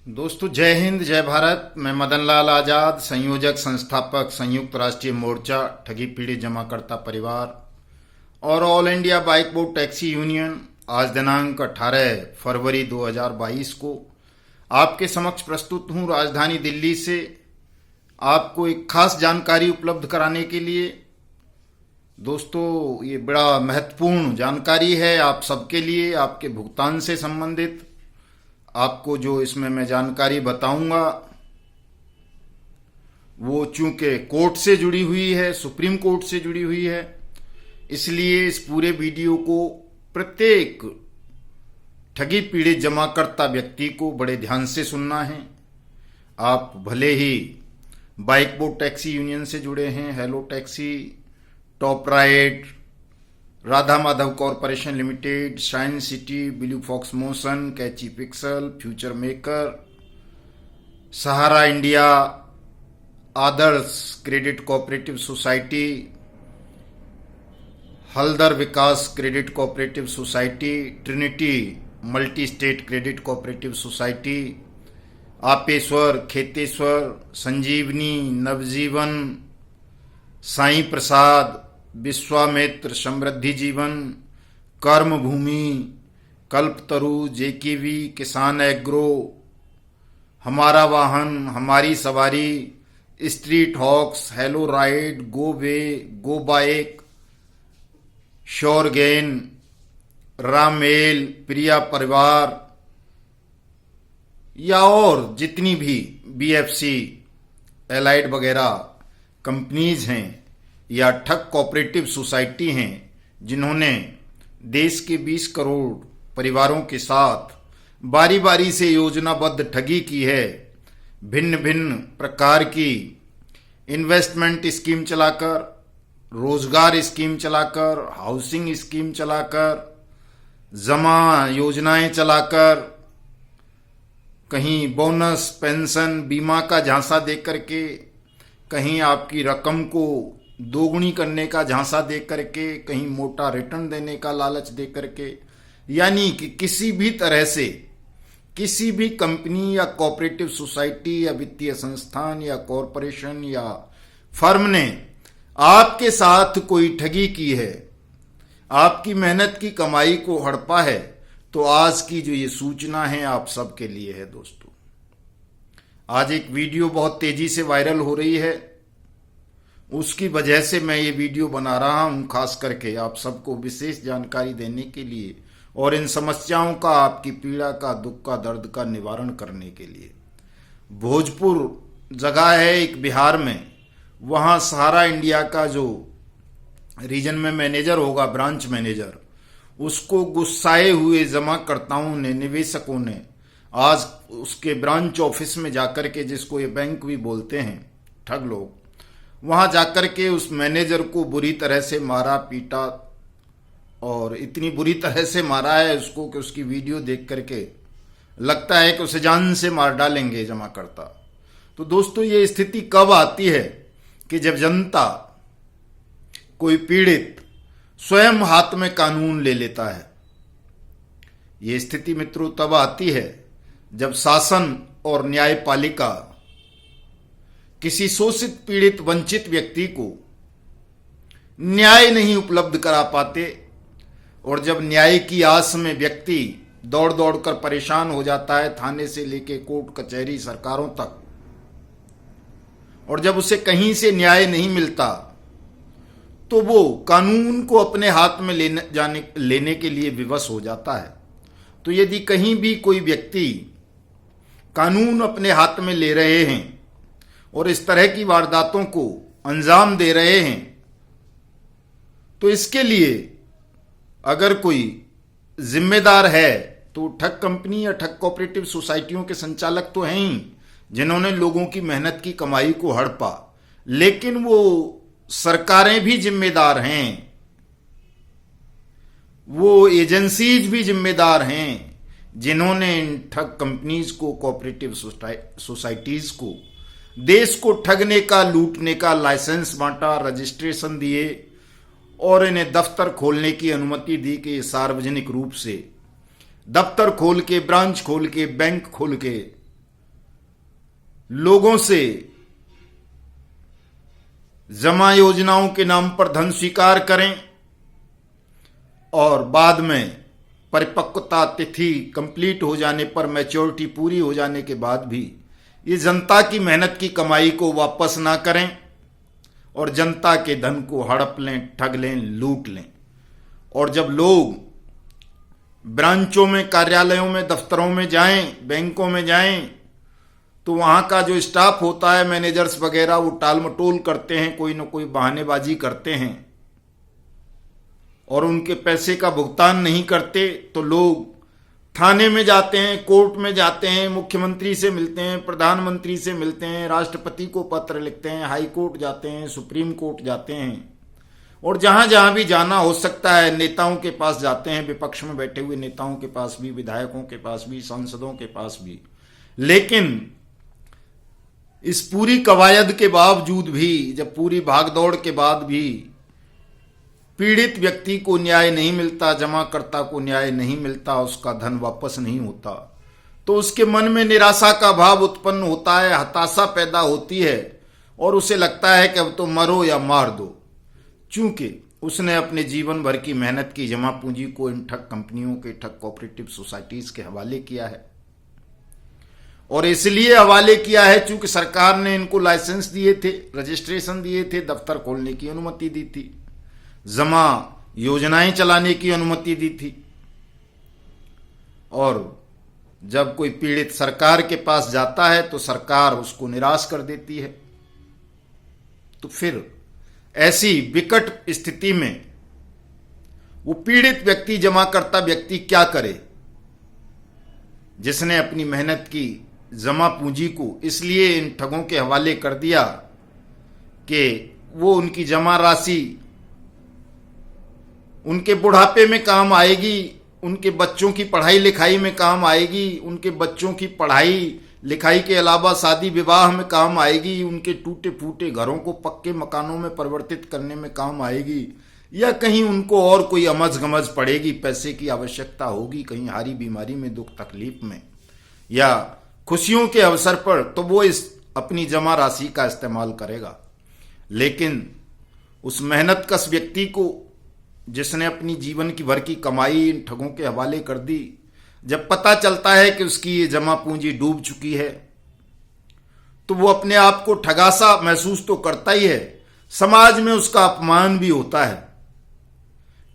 दोस्तों, जय हिंद, जय भारत। मैं मदन लाल आजाद, संयोजक संस्थापक संयुक्त राष्ट्रीय मोर्चा ठगी पीड़ित जमाकर्ता परिवार और all India bike Board Taxi union आज दिनांक 18 फरवरी 2022 को आपके समक्ष प्रस्तुत हूं राजधानी दिल्ली से आपको एक खास जानकारी उपलब्ध कराने के लिए। दोस्तों, ये बड़ा महत्वपूर्ण जानकारी है आप सबके लिए, आपके भुगतान से संबंधित। आपको जो इसमें मैं जानकारी बताऊंगा वो चूंकि कोर्ट से जुड़ी हुई है, सुप्रीम कोर्ट से जुड़ी हुई है, इसलिए इस पूरे वीडियो को प्रत्येक ठगी पीड़ित जमाकर्ता व्यक्ति को बड़े ध्यान से सुनना है। आप भले ही बाइक बोर्ड टैक्सी यूनियन से जुड़े हैं, Hello Taxi, Top Ride, Radha Madhav Corporation Limited, Shine City, Blue Fox Motion, Catchy Pixel, Future Maker, Sahara India, Adarsh Credit Cooperative Society, Haldar Vikas Credit Cooperative Society, Trinity Multi State Credit Cooperative Society, Apeshwar, Kheteshwar, Sanjivani, Navjeevan, Sai Prasad, Vishwamitra, Samriddhi Jeevan, Karm भूमि, कल्पतरु, जेकेवी, किसान agro, हमारा वाहन, हमारी सवारी, street hawks, hello ride, गो वे, गो bike, sure gain, रामेल, प्रिया परिवार या और जितनी भी बीएफसी, एलाइड वगैरह कंपनीज हैं या ठग कोऑपरेटिव सोसाइटी हैं जिन्होंने देश के 20 करोड़ परिवारों के साथ बारी बारी से योजनाबद्ध ठगी की है। भिन्न भिन्न प्रकार की इन्वेस्टमेंट स्कीम चलाकर, रोजगार स्कीम चलाकर, हाउसिंग स्कीम चलाकर, जमा योजनाएं चलाकर, कहीं बोनस, पेंशन, बीमा का झांसा देकर के, कहीं आपकी रकम को दोगुनी करने का झांसा दे करके, कहीं मोटा रिटर्न देने का लालच दे करके, यानी कि किसी भी तरह से किसी भी कंपनी या कोऑपरेटिव सोसाइटी या वित्तीय संस्थान या कॉरपोरेशन या फर्म ने आपके साथ कोई ठगी की है, आपकी मेहनत की कमाई को हड़पा है, तो आज की जो ये सूचना है आप सबके लिए है। दोस्तों, आज एक वीडियो बहुत तेजी से वायरल हो रही है, उसकी वजह से मैं ये वीडियो बना रहा हूं, खास करके आप सबको विशेष जानकारी देने के लिए और इन समस्याओं का, आपकी पीड़ा का, दुख का, दर्द का निवारण करने के लिए। भोजपुर जगह है एक बिहार में, वहां सहारा इंडिया का जो रीजन में मैनेजर होगा, ब्रांच मैनेजर, उसको गुस्साए हुए जमाकर्ताओं ने, निवेशकों ने आज उसके ब्रांच ऑफिस में जाकर के, जिसको ये बैंक भी बोलते हैं ठग लोग, वहां जाकर के उस मैनेजर को बुरी तरह से मारा, पीटा, और इतनी बुरी तरह से मारा है उसको कि उसकी वीडियो देख करके लगता है कि उसे जान से मार डालेंगे जमाकर्ता। तो दोस्तों, ये स्थिति कब आती है कि जब जनता, कोई पीड़ित स्वयं हाथ में कानून ले लेता है। ये स्थिति मित्रों तब आती है जब शासन और न्यायपालिका किसी शोषित, पीड़ित, वंचित व्यक्ति को न्याय नहीं उपलब्ध करा पाते, और जब न्याय की आस में व्यक्ति दौड़ दौड़ कर परेशान हो जाता है, थाने से लेके कोर्ट कचहरी सरकारों तक, और जब उसे कहीं से न्याय नहीं मिलता तो वो कानून को अपने हाथ में लेने के लिए विवश हो जाता है। तो यदि कहीं भी कोई व्यक्ति कानून अपने हाथ में ले रहे हैं और इस तरह की वारदातों को अंजाम दे रहे हैं, तो इसके लिए अगर कोई जिम्मेदार है तो ठग कंपनी या ठग कोऑपरेटिव सोसाइटियों के संचालक तो हैं ही, जिन्होंने लोगों की मेहनत की कमाई को हड़पा, लेकिन वो सरकारें भी जिम्मेदार हैं, वो एजेंसीज भी जिम्मेदार हैं, जिन्होंने इन ठग कंपनीज को, कोऑपरेटिव सोसाइटीज को देश को ठगने का, लूटने का लाइसेंस बांटा, रजिस्ट्रेशन दिए और इन्हें दफ्तर खोलने की अनुमति दी कि ये सार्वजनिक रूप से दफ्तर खोल के, ब्रांच खोल के, बैंक खोल के लोगों से जमा योजनाओं के नाम पर धन स्वीकार करें और बाद में परिपक्वता तिथि कंप्लीट हो जाने पर, मैच्योरिटी पूरी हो जाने के बाद भी ये जनता की मेहनत की कमाई को वापस ना करें और जनता के धन को हड़प लें, ठग लें, लूट लें। और जब लोग ब्रांचों में, कार्यालयों में, दफ्तरों में जाएं, बैंकों में जाएं, तो वहां का जो स्टाफ होता है, मैनेजर्स वगैरह, वो टाल मटोल करते हैं, कोई ना कोई बहानेबाजी करते हैं और उनके पैसे का भुगतान नहीं करते। तो लोग थाने में जाते हैं, कोर्ट में जाते हैं, मुख्यमंत्री से मिलते हैं, प्रधानमंत्री से मिलते हैं, राष्ट्रपति को पत्र लिखते हैं, हाई कोर्ट जाते हैं, सुप्रीम कोर्ट जाते हैं और जहां जहां भी जाना हो सकता है नेताओं के पास जाते हैं, विपक्ष में बैठे हुए नेताओं के पास भी, विधायकों के पास भी, सांसदों के पास भी। लेकिन इस पूरी कवायद के बावजूद भी, जब पूरी भागदौड़ के बाद भी पीड़ित व्यक्ति को न्याय नहीं मिलता, जमाकर्ता को न्याय नहीं मिलता, उसका धन वापस नहीं होता, तो उसके मन में निराशा का भाव उत्पन्न होता है, हताशा पैदा होती है और उसे लगता है कि अब तो मरो या मार दो। चूंकि उसने अपने जीवन भर की मेहनत की जमा पूंजी को इन ठग कंपनियों के, ठग कोऑपरेटिव सोसाइटीज के हवाले किया है। और इसलिए हवाले किया है चूंकि सरकार ने इनको लाइसेंस दिए थे, रजिस्ट्रेशन दिए थे, दफ्तर खोलने की अनुमति दी थी, जमा योजनाएं चलाने की अनुमति दी थी। और जब कोई पीड़ित सरकार के पास जाता है तो सरकार उसको निराश कर देती है। तो फिर ऐसी विकट स्थिति में वो पीड़ित व्यक्ति, जमा करता व्यक्ति क्या करे, जिसने अपनी मेहनत की जमा पूंजी को इसलिए इन ठगों के हवाले कर दिया कि वो उनकी जमा राशि उनके बुढ़ापे में काम आएगी, उनके बच्चों की पढ़ाई लिखाई में काम आएगी, उनके बच्चों की पढ़ाई लिखाई के अलावा शादी विवाह में काम आएगी, उनके टूटे फूटे घरों को पक्के मकानों में परिवर्तित करने में काम आएगी, या कहीं उनको और कोई अमज गमज पड़ेगी, पैसे की आवश्यकता होगी, कहीं हारी बीमारी में, दुख तकलीफ में, या खुशियों के अवसर पर, तो वो इस अपनी जमा राशि का इस्तेमाल करेगा। लेकिन उस मेहनतकश व्यक्ति को, जिसने अपनी जीवन की भर की कमाई इन ठगों के हवाले कर दी, जब पता चलता है कि उसकी ये जमा पूंजी डूब चुकी है, तो वो अपने आप को ठगासा महसूस तो करता ही है, समाज में उसका अपमान भी होता है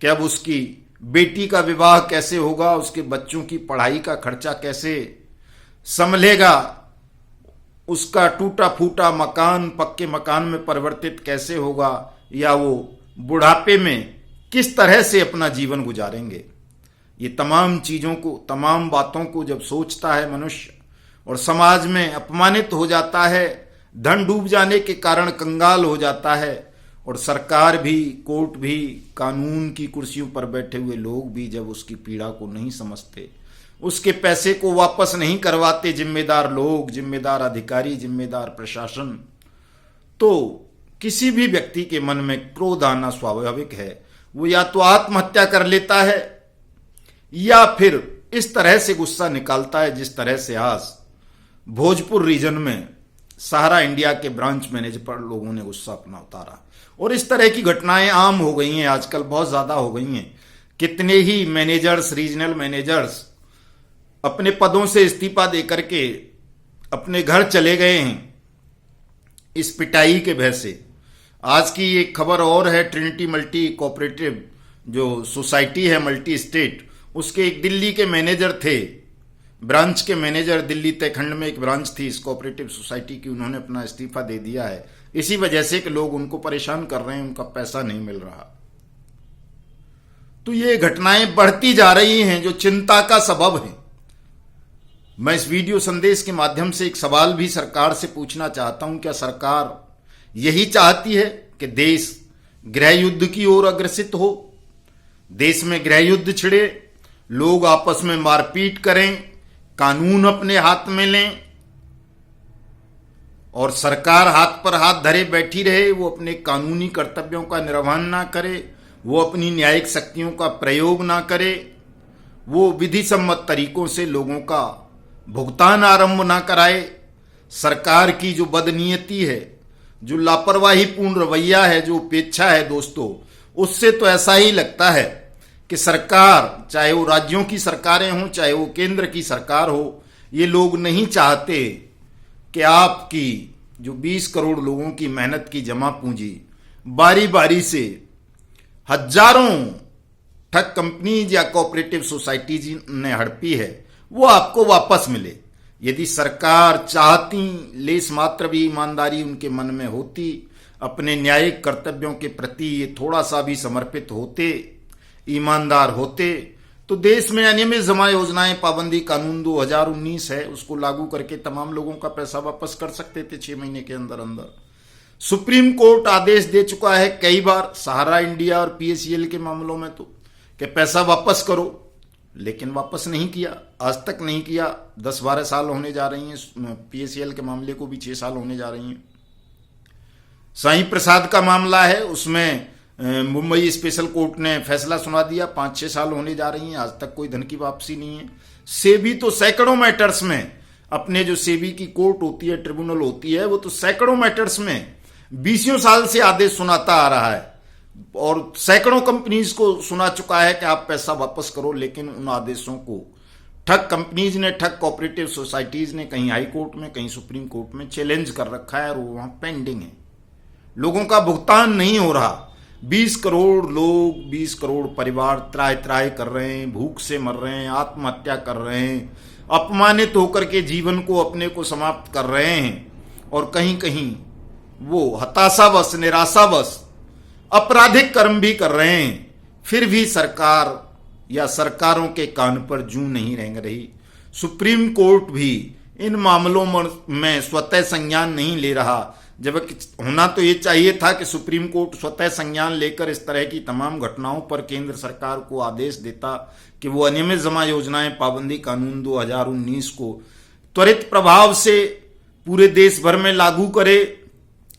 कि अब उसकी बेटी का विवाह कैसे होगा, उसके बच्चों की पढ़ाई का खर्चा कैसे संभलेगा, उसका टूटा फूटा मकान पक्के मकान में परिवर्तित कैसे होगा, या वो बुढ़ापे में किस तरह से अपना जीवन गुजारेंगे। ये तमाम चीजों को, तमाम बातों को जब सोचता है मनुष्य और समाज में अपमानित हो जाता है, धन डूब जाने के कारण कंगाल हो जाता है, और सरकार भी, कोर्ट भी, कानून की कुर्सियों पर बैठे हुए लोग भी जब उसकी पीड़ा को नहीं समझते, उसके पैसे को वापस नहीं करवाते जिम्मेदार लोग, जिम्मेदार अधिकारी, जिम्मेदार प्रशासन, तो किसी भी व्यक्ति के मन में क्रोध आना स्वाभाविक है। वो या तो आत्महत्या कर लेता है या फिर इस तरह से गुस्सा निकालता है जिस तरह से आज भोजपुर रीजन में सहारा इंडिया के ब्रांच मैनेजर पर लोगों ने गुस्सा अपना उतारा। और इस तरह की घटनाएं आम हो गई हैं, आजकल बहुत ज्यादा हो गई हैं। कितने ही मैनेजर्स, रीजनल मैनेजर्स अपने पदों से इस्तीफा देकर के अपने घर चले गए हैं इस पिटाई के भय से। आज की एक खबर और है, ट्रिनिटी मल्टी कोऑपरेटिव जो सोसाइटी है मल्टी स्टेट, उसके एक दिल्ली के मैनेजर थे, ब्रांच के मैनेजर, दिल्ली तयखंड में एक ब्रांच थी इस कोऑपरेटिव सोसाइटी की, उन्होंने अपना इस्तीफा दे दिया है इसी वजह से कि लोग उनको परेशान कर रहे हैं, उनका पैसा नहीं मिल रहा। तो ये घटनाएं बढ़ती जा रही हैं जो चिंता का सबब है। मैं इस वीडियो संदेश के माध्यम से एक सवाल भी सरकार से पूछना चाहता हूं, क्या सरकार यही चाहती है कि देश गृह युद्ध की ओर अग्रसित हो, देश में गृह युद्ध छिड़े, लोग आपस में मारपीट करें, कानून अपने हाथ में लें और सरकार हाथ पर हाथ धरे बैठी रहे, वो अपने कानूनी कर्तव्यों का निर्वहन ना करे, वो अपनी न्यायिक शक्तियों का प्रयोग ना करे, वो विधि सम्मत तरीकों से लोगों का भुगतान आरंभ ना कराए, सरकार की जो बदनीयती है, जो लापरवाही पूर्ण रवैया है, जो उपेक्षा है दोस्तों, उससे तो ऐसा ही लगता है कि सरकार, चाहे वो राज्यों की सरकारें हों, चाहे वो केंद्र की सरकार हो, ये लोग नहीं चाहते कि आपकी जो 20 करोड़ लोगों की मेहनत की जमा पूंजी बारी बारी से हजारों ठग कंपनीज या कोऑपरेटिव सोसाइटीज ने हड़पी है, वो आपको वापस मिले। यदि सरकार चाहती, लेस मात्र भी ईमानदारी उनके मन में होती, अपने न्यायिक कर्तव्यों के प्रति ये थोड़ा सा भी समर्पित होते, ईमानदार होते, तो देश में अनियमित जमा योजनाएं पाबंदी कानून 2019 है, उसको लागू करके तमाम लोगों का पैसा वापस कर सकते थे 6 महीने के अंदर अंदर। सुप्रीम कोर्ट आदेश दे चुका है कई बार, सहारा इंडिया और पीएसईएल के मामलों में तो, कि पैसा वापस करो, लेकिन वापस नहीं किया, आज तक नहीं किया। 10-12 साल होने जा रही हैं, पीएसईएल के मामले को भी 6 साल होने जा रही हैं। साईं प्रसाद का मामला है, उसमें मुंबई स्पेशल कोर्ट ने फैसला सुना दिया, 5-6 साल होने जा रही हैं, आज तक कोई धन की वापसी नहीं है। सेबी तो सैकड़ों मैटर्स में, अपने जो सेबी की कोर्ट होती है, ट्रिब्यूनल होती है, वो तो सैकड़ों मैटर्स में 20 साल से आदेश सुनाता आ रहा है और सैकड़ों कंपनीज को सुना चुका है कि आप पैसा वापस करो, लेकिन उन आदेशों को ठग कंपनीज ने, ठग कोऑपरेटिव सोसाइटीज ने कहीं हाई कोर्ट में, कहीं सुप्रीम कोर्ट में चैलेंज कर रखा है और वो वहां पेंडिंग है। लोगों का भुगतान नहीं हो रहा। 20 करोड़ लोग, 20 करोड़ परिवार त्राय त्राय कर रहे हैं, भूख से मर रहे हैं, आत्महत्या कर रहे हैं, अपमानित होकर के जीवन को, अपने को समाप्त कर रहे हैं, और कहीं कहीं वो हताशावश, निराशावश आपराधिक कर्म भी कर रहे हैं। फिर भी सरकार या सरकारों के कान पर जूं नहीं रेंग रही। सुप्रीम कोर्ट भी इन मामलों में स्वतः संज्ञान नहीं ले रहा, जबकि होना तो ये चाहिए था कि सुप्रीम कोर्ट स्वतः संज्ञान लेकर इस तरह की तमाम घटनाओं पर केंद्र सरकार को आदेश देता कि वो अनियमित जमा योजनाएं पाबंदी कानून 2019 को त्वरित प्रभाव से पूरे देश भर में लागू करे,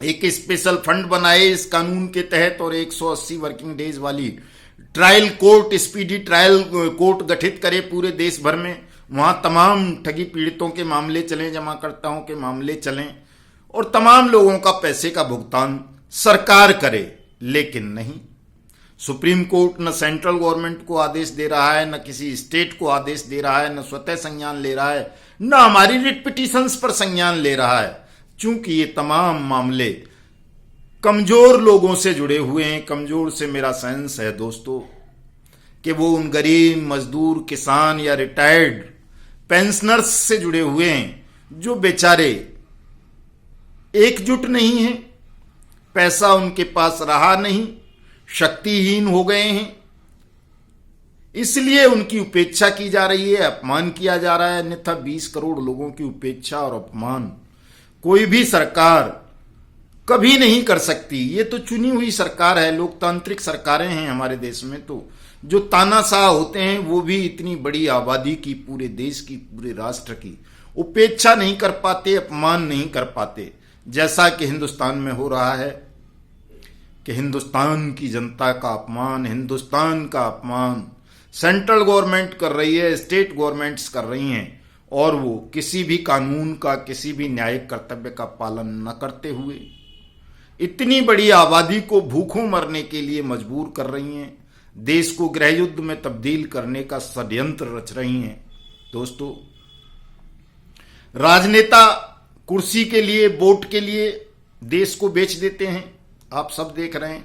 एक स्पेशल फंड बनाए इस कानून के तहत, और 180 वर्किंग डेज वाली trial court, speedy trial court गठित करे पूरे देश भर में। वहां तमाम ठगी पीड़ितों के मामले चलें, जमाकर्ताओं के मामले चलें, और तमाम लोगों का पैसे का भुगतान सरकार करे। लेकिन नहीं, सुप्रीम कोर्ट न सेंट्रल गवर्नमेंट को आदेश दे रहा है, न किसी स्टेट को आदेश दे रहा है, न स्वतः संज्ञान ले रहा है, न हमारी रिट पिटीशंस पर संज्ञान ले रहा है। चूंकि ये तमाम मामले कमजोर लोगों से जुड़े हुए हैं। कमजोर से मेरा सेंस है दोस्तों कि वो उन गरीब, मजदूर, किसान या रिटायर्ड पेंशनर्स से जुड़े हुए हैं जो बेचारे एकजुट नहीं हैं, पैसा उनके पास रहा नहीं, शक्तिहीन हो गए हैं, इसलिए उनकी उपेक्षा की जा रही है, अपमान किया जा रहा है। अन्यथा 20 करोड़ लोगों की उपेक्षा और अपमान कोई भी सरकार कभी नहीं कर सकती। ये तो चुनी हुई सरकार है, लोकतांत्रिक सरकारें हैं हमारे देश में, तो जो तानाशाह होते हैं वो भी इतनी बड़ी आबादी की, पूरे देश की, पूरे राष्ट्र की उपेक्षा नहीं कर पाते, अपमान नहीं कर पाते, जैसा कि हिंदुस्तान में हो रहा है कि हिंदुस्तान की जनता का अपमान, हिंदुस्तान का अपमान सेंट्रल गवर्नमेंट कर रही है, स्टेट गवर्नमेंट्स कर रही हैं, और वो किसी भी कानून का, किसी भी न्यायिक कर्तव्य का पालन न करते हुए इतनी बड़ी आबादी को भूखों मरने के लिए मजबूर कर रही हैं, देश को गृह युद्ध में तब्दील करने का षड्यंत्र रच रही हैं। दोस्तों, राजनेता कुर्सी के लिए, वोट के लिए देश को बेच देते हैं, आप सब देख रहे हैं,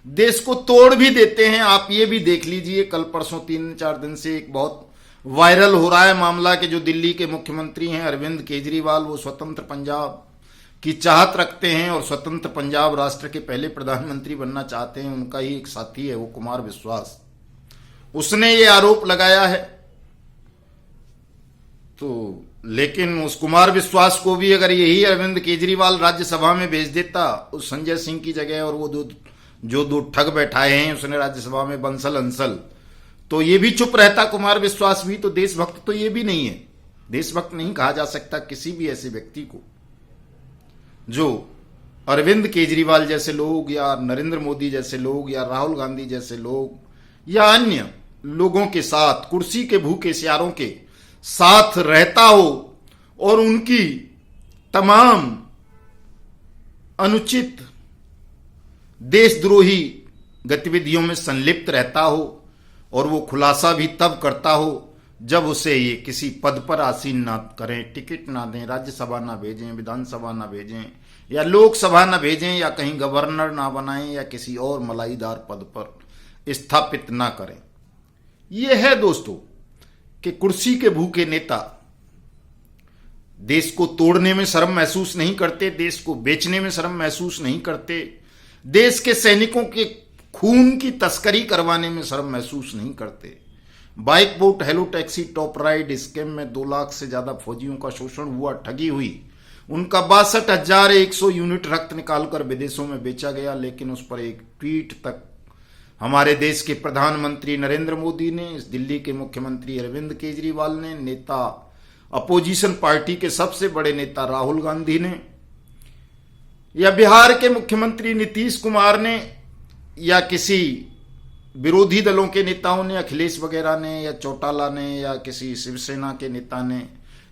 देश को तोड़ भी देते हैं। आप ये भी देख लीजिए, कल परसों 3-4 दिन से एक बहुत वायरल हो रहा है मामला कि जो दिल्ली के मुख्यमंत्री हैं अरविंद केजरीवाल, वो स्वतंत्र पंजाब की चाहत रखते हैं और स्वतंत्र पंजाब राष्ट्र के पहले प्रधानमंत्री बनना चाहते हैं। उनका ही एक साथी है वो कुमार विश्वास, उसने ये आरोप लगाया है। तो लेकिन उस कुमार विश्वास को भी अगर यही अरविंद केजरीवाल राज्यसभा में भेज देता उस संजय सिंह की जगह, और वो जो दो ठग बैठाए हैं उसने राज्यसभा में, बंसल अंसल, तो ये भी चुप रहता कुमार विश्वास भी। तो देशभक्त तो ये भी नहीं है, देशभक्त नहीं कहा जा सकता किसी भी ऐसे व्यक्ति को जो अरविंद केजरीवाल जैसे लोग, या नरेंद्र मोदी जैसे लोग, या राहुल गांधी जैसे लोग, या अन्य लोगों के साथ, कुर्सी के भूखे सियारों के साथ रहता हो और उनकी तमाम अनुचित देशद्रोही गतिविधियों में संलिप्त रहता हो और वो खुलासा भी तब करता हो जब उसे ये किसी पद पर आसीन ना करें, टिकट ना दें, राज्यसभा ना भेजें, विधानसभा ना भेजें या लोकसभा ना भेजें या कहीं गवर्नर ना बनाएं या किसी और मलाईदार पद पर स्थापित ना करें। यह है दोस्तों कि कुर्सी के भूखे नेता देश को तोड़ने में शर्म महसूस नहीं करते, देश को बेचने में शर्म महसूस नहीं करते, देश के सैनिकों के खून की तस्करी करवाने में शर्म महसूस नहीं करते। Bike boat hello Taxi Top ride scam में 2 लाख से ज्यादा फौजियों का शोषण हुआ, ठगी हुई, उनका 62,100 यूनिट रक्त निकालकर विदेशों में बेचा गया, लेकिन उस पर एक ट्वीट तक हमारे देश के प्रधानमंत्री नरेंद्र मोदी ने, इस दिल्ली के मुख्यमंत्री अरविंद केजरीवाल ने, नेता अपोजिशन पार्टी के सबसे बड़े नेता राहुल गांधी ने या बिहार के मुख्यमंत्री नीतीश कुमार ने या किसी विरोधी दलों के नेताओं ने, अखिलेश वगैरह ने या चौटाला ने या किसी शिवसेना के नेता ने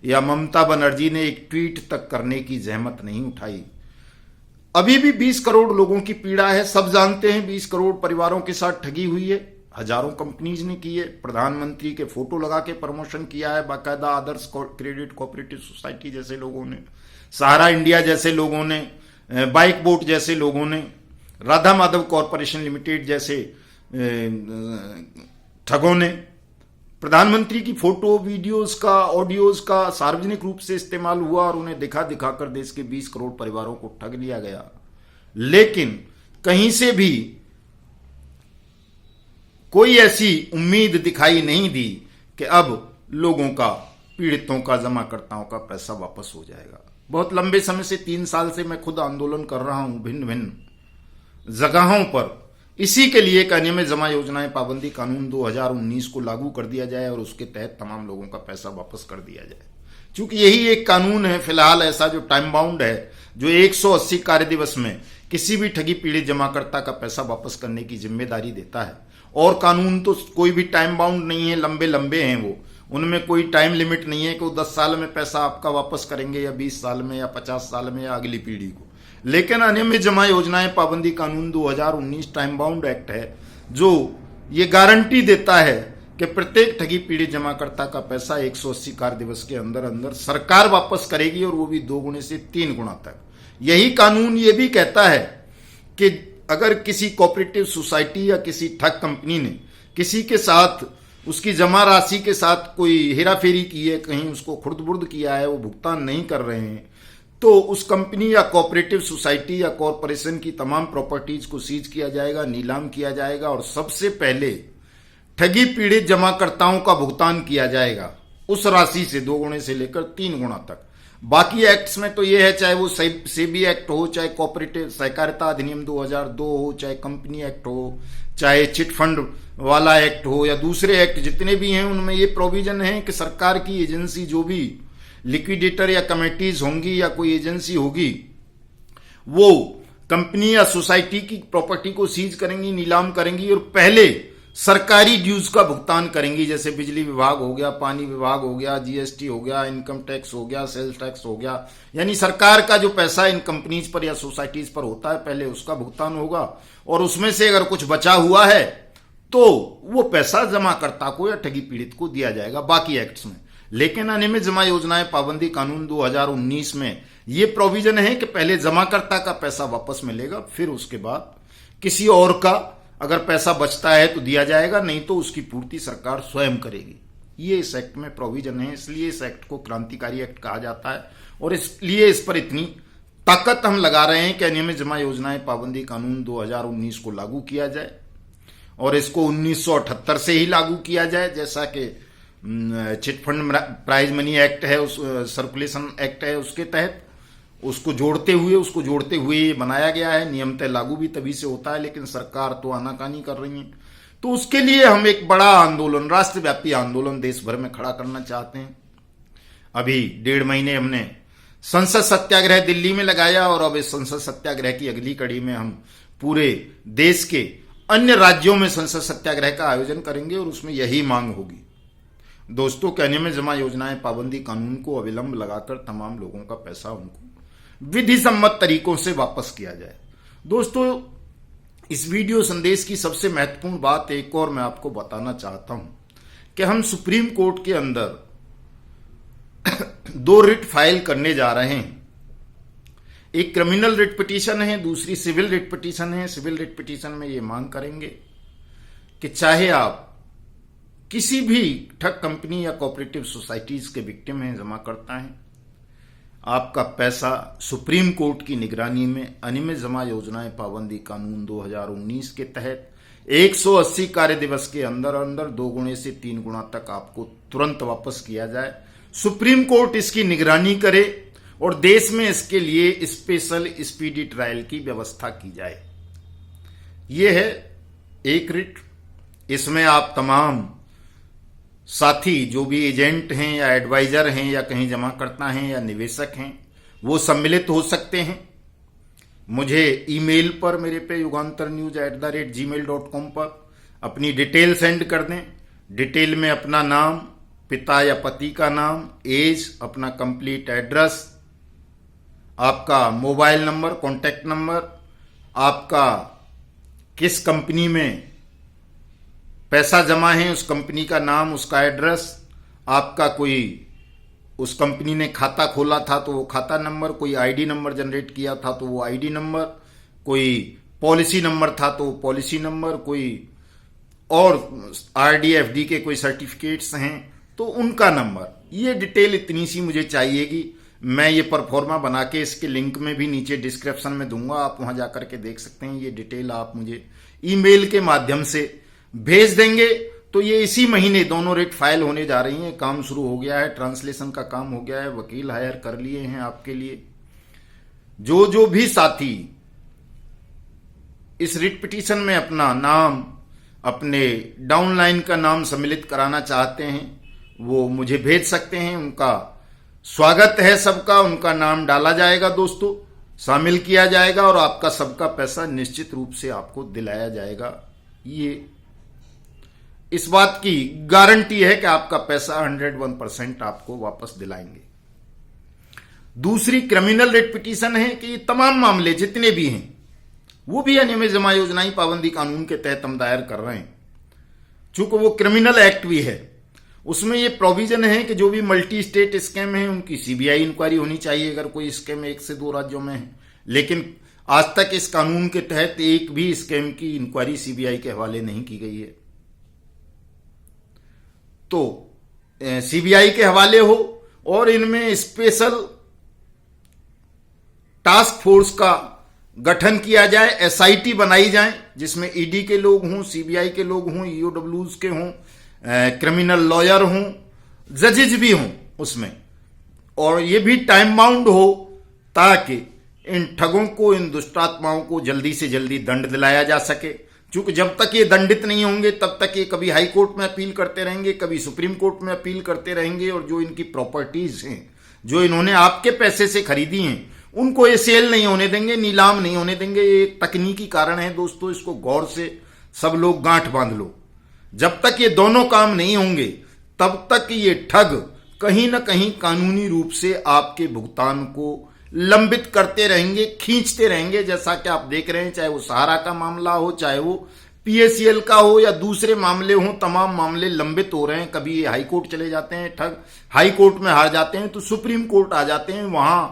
या ममता बनर्जी ने एक ट्वीट तक करने की जहमत नहीं उठाई। अभी भी 20 करोड़ लोगों की पीड़ा है, सब जानते हैं। 20 करोड़ परिवारों के साथ ठगी हुई है, हजारों कंपनीज ने की है। प्रधानमंत्री के फोटो लगा के प्रमोशन किया है बाकायदा आदर्श क्रेडिट कोऑपरेटिव सोसाइटी जैसे लोगों ने, सहारा इंडिया जैसे लोगों ने, बाइक बोट जैसे लोगों ने, राधा माधव कॉरपोरेशन लिमिटेड जैसे ठगों ने। प्रधानमंत्री की फोटो, वीडियोस का, ऑडियोज का सार्वजनिक रूप से इस्तेमाल हुआ और उन्हें दिखा दिखाकर देश के 20 करोड़ परिवारों को ठग लिया गया। लेकिन कहीं से भी कोई ऐसी उम्मीद दिखाई नहीं दी कि अब लोगों का, पीड़ितों का, जमाकर्ताओं का पैसा वापस हो जाएगा। बहुत लंबे समय से 3 साल से मैं खुद आंदोलन कर रहा हूं भिन्न भिन्न जगहों पर, इसी के लिए कि अनियमित जमा योजनाएं पाबंदी कानून 2019 को लागू कर दिया जाए और उसके तहत तमाम लोगों का पैसा वापस कर दिया जाए। क्योंकि यही एक कानून है फिलहाल ऐसा जो टाइम बाउंड है, जो 180 कार्य दिवस में किसी भी ठगी पीड़ित जमाकर्ता का पैसा वापस करने की जिम्मेदारी देता है। और कानून तो कोई भी टाइम बाउंड नहीं है, लंबे लंबे हैं वो, उनमें कोई टाइम लिमिट नहीं है कि वो 10 साल में पैसा आपका वापस करेंगे या 20 साल में या 50 साल में या अगली पीढ़ी को। लेकिन अनियमित जमा योजनाएं पाबंदी कानून 2019 टाइम बाउंड एक्ट है जो ये गारंटी देता है कि प्रत्येक ठगी पीड़ित जमाकर्ता का पैसा 180 कार्य दिवस के अंदर अंदर सरकार वापस करेगी और वो भी 2 गुने से 3 गुना तक। यही कानून ये भी कहता है कि अगर किसी कोऑपरेटिव सोसाइटी या किसी ठग कंपनी ने किसी के साथ उसकी जमा राशि के साथ कोई हेराफेरी की है, कहीं उसको खुर्द-बुर्द किया है, वो भुगतान नहीं कर रहे हैं, तो उस कंपनी या कोऑपरेटिव सोसाइटी या कॉरपोरेशन की तमाम प्रॉपर्टीज को सीज किया जाएगा, नीलाम किया जाएगा और सबसे पहले ठगी पीड़ित जमाकर्ताओं का भुगतान किया जाएगा उस राशि से 2 गुने से लेकर 3 गुना तक। बाकी एक्ट्स में तो ये है, चाहे वो सेबी एक्ट हो, चाहे कोऑपरेटिव सहकारिता अधिनियम 2002 हो, चाहे कंपनी एक्ट हो, चाहे चिट फंड वाला एक्ट हो या दूसरे एक्ट जितने भी हैं, उनमें ये प्रोविजन है कि सरकार की एजेंसी जो भी लिक्विडेटर या कमेटीज होंगी या कोई एजेंसी होगी, वो कंपनी या सोसाइटी की प्रॉपर्टी को सीज करेंगी, नीलाम करेंगी और पहले सरकारी ड्यूज का भुगतान करेंगी। जैसे बिजली विभाग हो गया, पानी विभाग हो गया, जीएसटी हो गया, इनकम टैक्स हो गया, सेल्स टैक्स हो गया, यानी सरकार का जो पैसा इन कंपनीज पर या सोसाइटीज पर होता है पहले उसका भुगतान होगा और उसमें से अगर कुछ बचा हुआ है तो वो पैसा जमाकर्ता को या ठगी पीड़ित को दिया जाएगा बाकी एक्ट्स में। लेकिन अनियमित जमा योजनाएं पाबंदी कानून 2019 में ये प्रोविजन है कि पहले जमाकर्ता का पैसा वापस मिलेगा, फिर उसके बाद किसी और का अगर पैसा बचता है तो दिया जाएगा, नहीं तो उसकी पूर्ति सरकार स्वयं करेगी। ये इस एक्ट में प्रोविजन है, इसलिए इस एक्ट को क्रांतिकारी एक्ट कहा जाता है और इसलिए इस पर इतनी ताकत हम लगा रहे हैं कि अनियमित जमा योजनाएं पाबंदी कानून 2019 को लागू किया जाए और इसको 1978 से ही लागू किया जाए, जैसा कि chit fund prize money act है, उस सर्कुलेशन एक्ट है, उसके तहत उसको जोड़ते हुए बनाया गया है। नियमतः लागू भी तभी से होता है, लेकिन सरकार तो आनाकानी कर रही है। तो उसके लिए हम एक बड़ा आंदोलन, राष्ट्रव्यापी आंदोलन देश भर में खड़ा करना चाहते हैं। अभी 1.5 महीने हमने संसद सत्याग्रह दिल्ली में लगाया और अब इस संसद सत्याग्रह की अगली कड़ी में हम पूरे देश के अन्य राज्यों में संसद सत्याग्रह का आयोजन करेंगे और उसमें यही मांग होगी दोस्तों कि अनियमित जमा योजनाएं पाबंदी कानून को अविलंब लगाकर तमाम लोगों का पैसा उनको विधि सम्मत तरीकों से वापस किया जाए। दोस्तों, इस वीडियो संदेश की सबसे महत्वपूर्ण बात एक और मैं आपको बताना चाहता हूं कि हम सुप्रीम कोर्ट के अंदर 2 रिट फाइल करने जा रहे हैं। एक क्रिमिनल रिट पिटीशन है, दूसरी सिविल रिट पिटीशन है। सिविल रिट पिटीशन में ये मांग करेंगे कि चाहे आप किसी भी ठग कंपनी या कोऑपरेटिव सोसाइटीज के विक्टिम हैं, जमा करता है, आपका पैसा सुप्रीम कोर्ट की निगरानी में अनियमित जमा योजनाएं पाबंदी कानून 2019 के तहत 180 कार्य दिवस के अंदर अंदर 2 गुणे से 3 गुना तक आपको तुरंत वापस किया जाए। सुप्रीम कोर्ट इसकी निगरानी करे और देश में इसके लिए स्पेशल स्पीडी ट्रायल की व्यवस्था की जाए। यह है एक रिट। इसमें आप तमाम साथी जो भी एजेंट हैं या एडवाइजर हैं या कहीं जमा करता हैं या निवेशक हैं, वो सम्मिलित हो सकते हैं। मुझे ईमेल पर मेरे पे yugantarnews@gmail.com पर अपनी डिटेल सेंड कर दें। डिटेल में अपना नाम, पिता या पति का नाम, एज, अपना कंप्लीट एड्रेस, आपका मोबाइल नंबर, कॉन्टैक्ट नंबर, आपका किस कंपनी में पैसा जमा है उस कंपनी का नाम, उसका एड्रेस, आपका कोई उस कंपनी ने खाता खोला था तो वो खाता नंबर, कोई आईडी नंबर जनरेट किया था तो वो आईडी नंबर, कोई पॉलिसी नंबर था तो पॉलिसी नंबर, कोई और आरडी एफडी के कोई सर्टिफिकेट्स हैं तो उनका नंबर। ये डिटेल इतनी सी मुझे चाहिएगी। मैं ये परफॉर्मा बना के इसके लिंक में भी नीचे डिस्क्रिप्शन में दूंगा, आप वहां जाकर के देख सकते हैं। ये डिटेल आप मुझे ईमेल के माध्यम से भेज देंगे तो ये इसी महीने दोनों रिट फाइल होने जा रही हैं। काम शुरू हो गया है, ट्रांसलेशन का काम हो गया है, वकील हायर कर लिए हैं आपके लिए। जो भी साथी इस रिट पिटीशन में अपना नाम, अपने डाउनलाइन का नाम सम्मिलित कराना चाहते हैं वो मुझे भेज सकते हैं। उनका स्वागत है सबका, उनका नाम डाला जाएगा दोस्तों, शामिल किया जाएगा और आपका सबका पैसा निश्चित रूप से आपको दिलाया जाएगा। ये इस बात की गारंटी है कि आपका पैसा 101% आपको वापस दिलाएंगे। दूसरी क्रिमिनल रिट पिटीशन है कि ये तमाम मामले जितने भी हैं वो भी अनियमित जमा योजनाएं पाबंदी कानून के तहत हम दायर कर रहे हैं। चूंकि वो क्रिमिनल एक्ट भी है, उसमें ये प्रोविजन है कि जो भी मल्टी स्टेट स्कैम है उनकी सीबीआई इंक्वायरी होनी चाहिए अगर कोई स्कैम 1 से 2 राज्यों में है। लेकिन आज तक इस कानून के तहत एक भी स्कैम की इंक्वायरी सीबीआई के हवाले नहीं की गई है। तो सीबीआई के हवाले हो और इनमें स्पेशल टास्क फोर्स का गठन किया जाए, एसआईटी बनाई जाए जिसमें ईडी के लोग हों, सीबीआई के लोग हों, ईओडब्ल्यूज के हों, क्रिमिनल लॉयर हों, जजेज भी हों उसमें, और ये भी टाइम बाउंड हो ताकि इन ठगों को, इन दुष्टात्माओं को जल्दी से जल्दी दंड दिलाया जा सके। क्योंकि जब तक ये दंडित नहीं होंगे तब तक ये कभी हाई कोर्ट में अपील करते रहेंगे, कभी सुप्रीम कोर्ट में अपील करते रहेंगे, और जो इनकी प्रॉपर्टीज हैं, जो इन्होंने आपके पैसे से खरीदी हैं, उनको ये सेल नहीं होने देंगे, नीलाम नहीं होने देंगे। ये एक तकनीकी कारण है दोस्तों, इसको गौर से सब लोग गांठ बांध लो। जब तक ये दोनों काम नहीं होंगे तब तक ये ठग कहीं ना कहीं कानूनी रूप से आपके भुगतान को लंबित करते रहेंगे, खींचते रहेंगे। जैसा कि आप देख रहे हैं, चाहे वो सहारा का मामला हो, चाहे वो पीएसीएल का हो या दूसरे मामले हो, तमाम मामले लंबित हो रहे हैं। कभी ये हाई कोर्ट चले जाते हैं, ठग हाई कोर्ट में हार जाते हैं तो सुप्रीम कोर्ट आ जाते हैं, वहां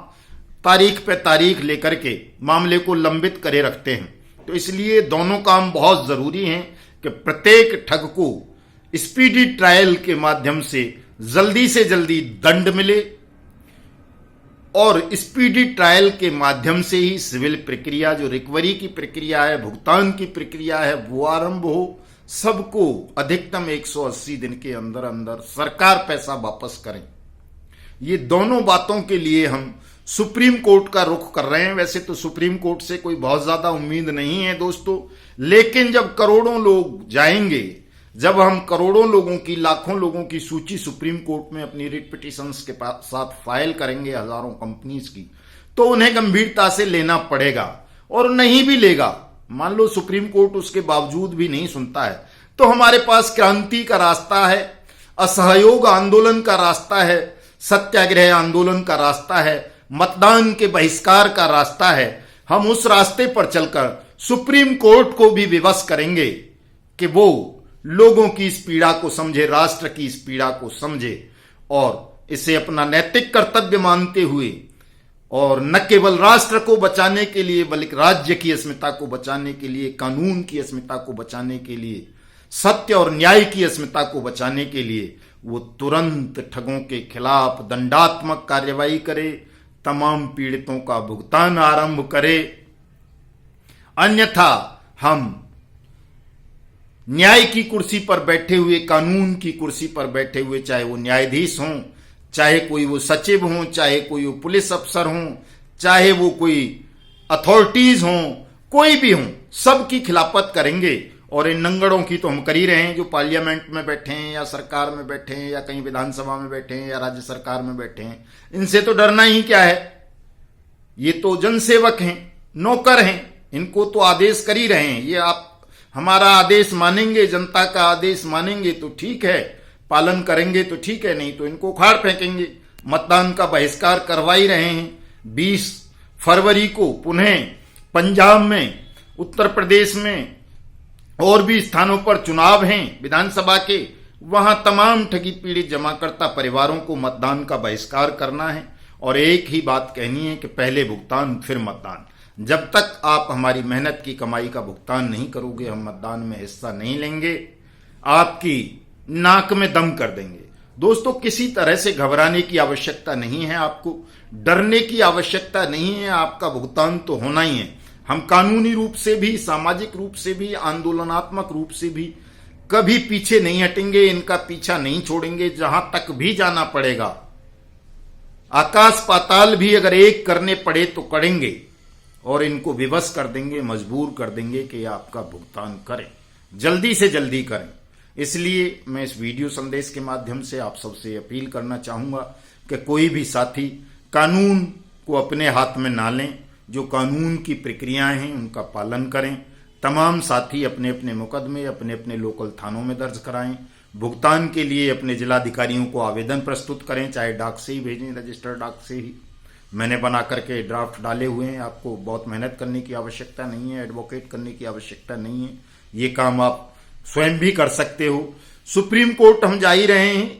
तारीख पे तारीख लेकर के मामले को लंबित करे रखते हैं। तो इसलिए दोनों काम बहुत जरूरी हैं कि प्रत्येक ठग को स्पीडी ट्रायल के माध्यम से जल्दी दंड मिले और स्पीडी ट्रायल के माध्यम से ही सिविल प्रक्रिया, जो रिकवरी की प्रक्रिया है, भुगतान की प्रक्रिया है, वो आरंभ हो। सबको अधिकतम 180 दिन के अंदर अंदर सरकार पैसा वापस करें। ये दोनों बातों के लिए हम सुप्रीम कोर्ट का रुख कर रहे हैं। वैसे तो सुप्रीम कोर्ट से कोई बहुत ज्यादा उम्मीद नहीं है दोस्तों, लेकिन जब करोड़ों लोग जाएंगे, जब हम करोड़ों लोगों की, लाखों लोगों की सूची सुप्रीम कोर्ट में अपनी रिट पिटीशंस के साथ फाइल करेंगे, हजारों कंपनीज की, तो उन्हें गंभीरता से लेना पड़ेगा। और नहीं भी लेगा, मान लो सुप्रीम कोर्ट उसके बावजूद भी नहीं सुनता है, तो हमारे पास क्रांति का रास्ता है, असहयोग आंदोलन का रास्ता है, सत्याग्रह आंदोलन का रास्ता है, मतदान के बहिष्कार का रास्ता है, हम उस रास्ते पर चलकर सुप्रीम कोर्ट को भी विवश करेंगे कि वो लोगों की इस पीड़ा को समझे, राष्ट्र की इस पीड़ा को समझे और इसे अपना नैतिक कर्तव्य मानते हुए और न केवल राष्ट्र को बचाने के लिए बल्कि राज्य की अस्मिता को बचाने के लिए, कानून की अस्मिता को बचाने के लिए, सत्य और न्याय की अस्मिता को बचाने के लिए वो तुरंत ठगों के खिलाफ दंडात्मक कार्रवाई करे, तमाम पीड़ितों का भुगतान आरंभ करे। अन्यथा हम न्याय की कुर्सी पर बैठे हुए, कानून की कुर्सी पर बैठे हुए, चाहे वो न्यायाधीश हों, चाहे कोई वो सचिव हों, चाहे कोई वो पुलिस अफसर हों, चाहे वो कोई अथॉरिटीज हों, कोई भी हों, सबकी खिलाफत करेंगे। और इन नंगड़ों की तो हम कर ही रहे हैं, जो पार्लियामेंट में बैठे हैं या सरकार में बैठे हैं या कहीं विधानसभा में बैठे हैं या राज्य सरकार में बैठे हैं। इनसे तो डरना ही क्या है, ये तो जनसेवक हैं, नौकर हैं, इनको तो आदेश कर ही रहे हैं। ये आप हमारा आदेश मानेंगे, जनता का आदेश मानेंगे तो ठीक है, पालन करेंगे तो ठीक है, नहीं तो इनको उखाड़ फेंकेंगे। मतदान का बहिष्कार करवा ही रहे हैं। 20 फरवरी को पुनः पंजाब में, उत्तर प्रदेश में और भी स्थानों पर चुनाव हैं विधानसभा के, वहां तमाम ठगी पीड़ित जमाकर्ता परिवारों को मतदान का बहिष्कार करना है और एक ही बात कहनी है कि पहले भुगतान फिर मतदान। जब तक आप हमारी मेहनत की कमाई का भुगतान नहीं करोगे, हम मतदान में हिस्सा नहीं लेंगे, आपकी नाक में दम कर देंगे। दोस्तों, किसी तरह से घबराने की आवश्यकता नहीं है, आपको डरने की आवश्यकता नहीं है, आपका भुगतान तो होना ही है। हम कानूनी रूप से भी, सामाजिक रूप से भी, आंदोलनात्मक रूप से भी कभी पीछे नहीं हटेंगे, इनका पीछा नहीं छोड़ेंगे, जहां तक भी जाना पड़ेगा। आकाश पाताल भी अगर एक करने पड़े तो करेंगे और इनको विवश कर देंगे, मजबूर कर देंगे कि आपका भुगतान करें, जल्दी से जल्दी करें। इसलिए मैं इस वीडियो संदेश के माध्यम से आप सबसे अपील करना चाहूंगा कि कोई भी साथी कानून को अपने हाथ में ना लें, जो कानून की प्रक्रियाएं हैं उनका पालन करें। तमाम साथी अपने अपने मुकदमे अपने अपने लोकल थानों में दर्ज कराएं। भुगतान के लिए अपने जिलाधिकारियों को आवेदन प्रस्तुत करें, चाहे डाक से ही भेजें, रजिस्टर्ड डाक से ही। मैंने बना करके ड्राफ्ट डाले हुए हैं, आपको बहुत मेहनत करने की आवश्यकता नहीं है, एडवोकेट करने की आवश्यकता नहीं है, ये काम आप स्वयं भी कर सकते हो। सुप्रीम कोर्ट हम जा ही रहे हैं,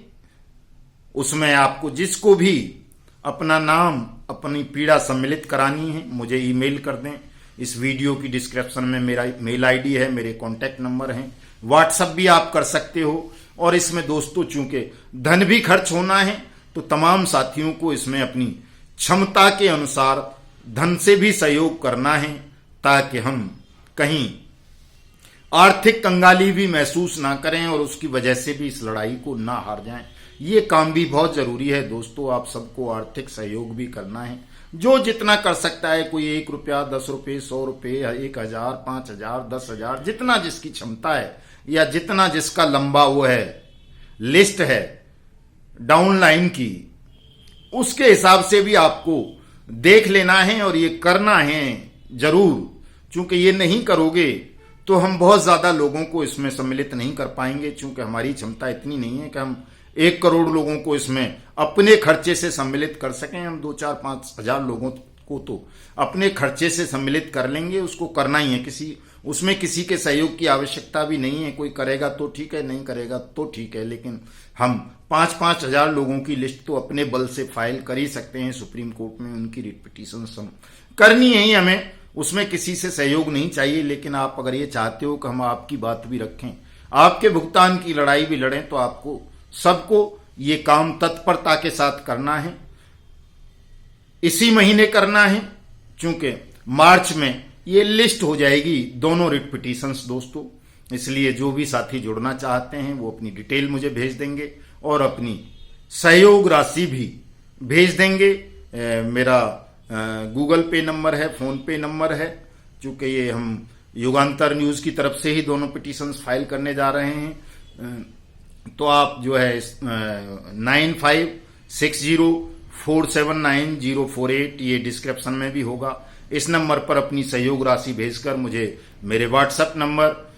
उसमें आपको जिसको भी अपना नाम, अपनी पीड़ा सम्मिलित करानी है, मुझे ईमेल कर दें। इस वीडियो की डिस्क्रिप्शन में मेरा मेल आईडी है, मेरे कॉन्टैक्ट नंबर हैं, व्हाट्सएप भी आप कर सकते हो। और इसमें दोस्तों चूंकि धन भी खर्च होना है तो तमाम साथियों को इसमें अपनी क्षमता के अनुसार धन से भी सहयोग करना है, ताकि हम कहीं आर्थिक कंगाली भी महसूस ना करें और उसकी वजह से भी इस लड़ाई को ना हार जाएं। ये काम भी बहुत जरूरी है दोस्तों, आप सबको आर्थिक सहयोग भी करना है। जो जितना कर सकता है, कोई 1 रुपया, 10 रुपये, 100 रुपये, 1000, 5000, 10,000, जितना जिसकी क्षमता है या जितना जिसका लंबा वो है, लिस्ट है डाउनलाइन की, उसके हिसाब से भी आपको देख लेना है और ये करना है जरूर। चूंकि ये नहीं करोगे तो हम बहुत ज्यादा लोगों को इसमें सम्मिलित नहीं कर पाएंगे, चूंकि हमारी क्षमता इतनी नहीं है कि हम 1 करोड़ लोगों को इसमें अपने खर्चे से सम्मिलित कर सकें। हम 2, 4, 5 हजार लोगों को तो अपने खर्चे से सम्मिलित कर लेंगे, उसको करना ही है। उसमें किसी के सहयोग की आवश्यकता भी नहीं है। कोई करेगा तो ठीक है, नहीं करेगा तो ठीक है, लेकिन हम 5-5 हजार लोगों की लिस्ट तो अपने बल से फाइल कर ही सकते हैं सुप्रीम कोर्ट में। उनकी रिट पिटीशन करनी है ही हमें, उसमें किसी से सहयोग नहीं चाहिए। लेकिन आप अगर ये चाहते हो कि हम आपकी बात भी रखें, आपके भुगतान की लड़ाई भी लड़ें, तो आपको सबको ये काम तत्परता के साथ करना है, इसी महीने करना है, क्योंकि मार्च में ये लिस्ट हो जाएगी दोनों रिट पिटीशंस दोस्तों। इसलिए जो भी साथी जुड़ना चाहते हैं वो अपनी डिटेल मुझे भेज देंगे और अपनी सहयोग राशि भी भेज देंगे। मेरा गूगल पे नंबर है, फोन पे नंबर है, चूंकि ये हम युगांतर न्यूज की तरफ से ही दोनों पिटीशंस फाइल करने जा रहे हैं, तो आप जो है 9560479048 ये डिस्क्रिप्शन में भी होगा। इस नंबर पर अपनी सहयोग राशि भेजकर मुझे मेरे व्हाट्सएप नंबर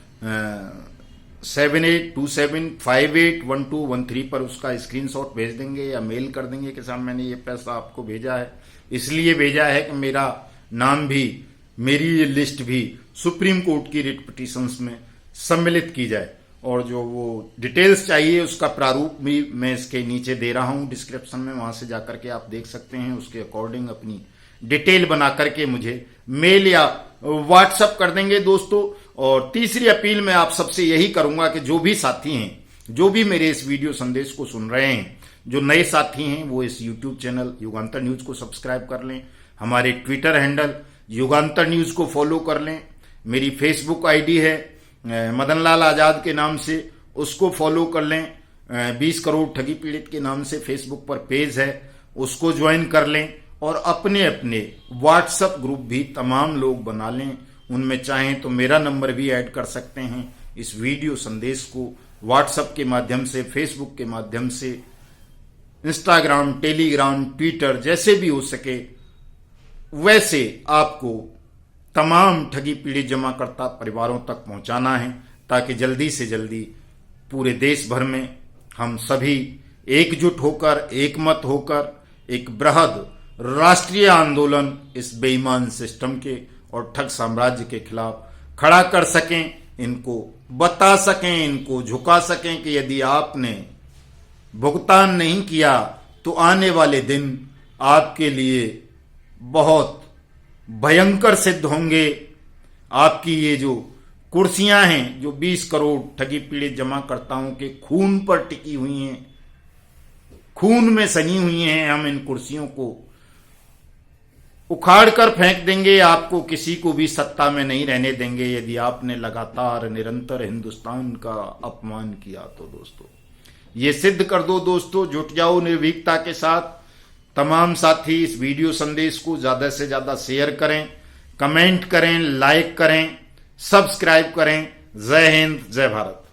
7827581213 पर उसका स्क्रीनशॉट भेज देंगे या मेल कर देंगे कि साहब मैंने ये पैसा आपको भेजा है। इसलिए भेजा है कि मेरा नाम भी, मेरी ये लिस्ट भी सुप्रीम कोर्ट की रिट पिटीशंस में सम्मिलित की जाए। और जो वो डिटेल्स चाहिए उसका प्रारूप भी मैं इसके नीचे दे रहा हूं डिस्क्रिप्शन में, वहां से जाकर के आप देख सकते हैं। उसके अकॉर्डिंग अपनी डिटेल बना करके मुझे मेल या व्हाट्सएप कर देंगे दोस्तों। और तीसरी अपील मैं आप सबसे यही करूंगा कि जो भी साथी हैं, जो भी मेरे इस वीडियो संदेश को सुन रहे हैं, जो नए साथी हैं, वो इस यूट्यूब चैनल युगांतर न्यूज को सब्सक्राइब कर लें। हमारे ट्विटर हैंडल युगांतर न्यूज को फॉलो कर लें। मेरी फेसबुक आईडी है मदनलाल आजाद के नाम से, उसको फॉलो कर लें। 20 करोड़ ठगी पीड़ित के नाम से फेसबुक पर पेज है, उसको ज्वाइन कर लें। और अपने अपने व्हाट्सएप ग्रुप भी तमाम लोग बना लें। उनमें चाहें तो मेरा नंबर भी ऐड कर सकते हैं। इस वीडियो संदेश को व्हाट्सएप के माध्यम से, फेसबुक के माध्यम से, इंस्टाग्राम, टेलीग्राम, ट्विटर, जैसे भी हो सके वैसे आपको तमाम ठगी पीड़ित जमाकर्ता परिवारों तक पहुंचाना है, ताकि जल्दी से जल्दी पूरे देश भर में हम सभी एकजुट होकर, एकमत होकर एक बृहद राष्ट्रीय आंदोलन इस बेईमान सिस्टम के और ठग साम्राज्य के खिलाफ खड़ा कर सकें। इनको बता सकें, इनको झुका सकें कि यदि आपने भुगतान नहीं किया तो आने वाले दिन आपके लिए बहुत भयंकर सिद्ध होंगे। आपकी ये जो कुर्सियां हैं, जो 20 करोड़ ठगी पीड़ित जमाकर्ताओं के खून पर टिकी हुई हैं, खून में सनी हुई हैं, हम इन कुर्सियों को उखाड़ कर फेंक देंगे। आपको किसी को भी सत्ता में नहीं रहने देंगे यदि आपने लगातार निरंतर हिंदुस्तान का अपमान किया तो। दोस्तों ये सिद्ध कर दो दोस्तों, जुट जाओ निर्भीकता के साथ। तमाम साथी इस वीडियो संदेश को ज्यादा से ज्यादा शेयर करें, कमेंट करें, लाइक करें, सब्सक्राइब करें। जय हिंद, जय भारत।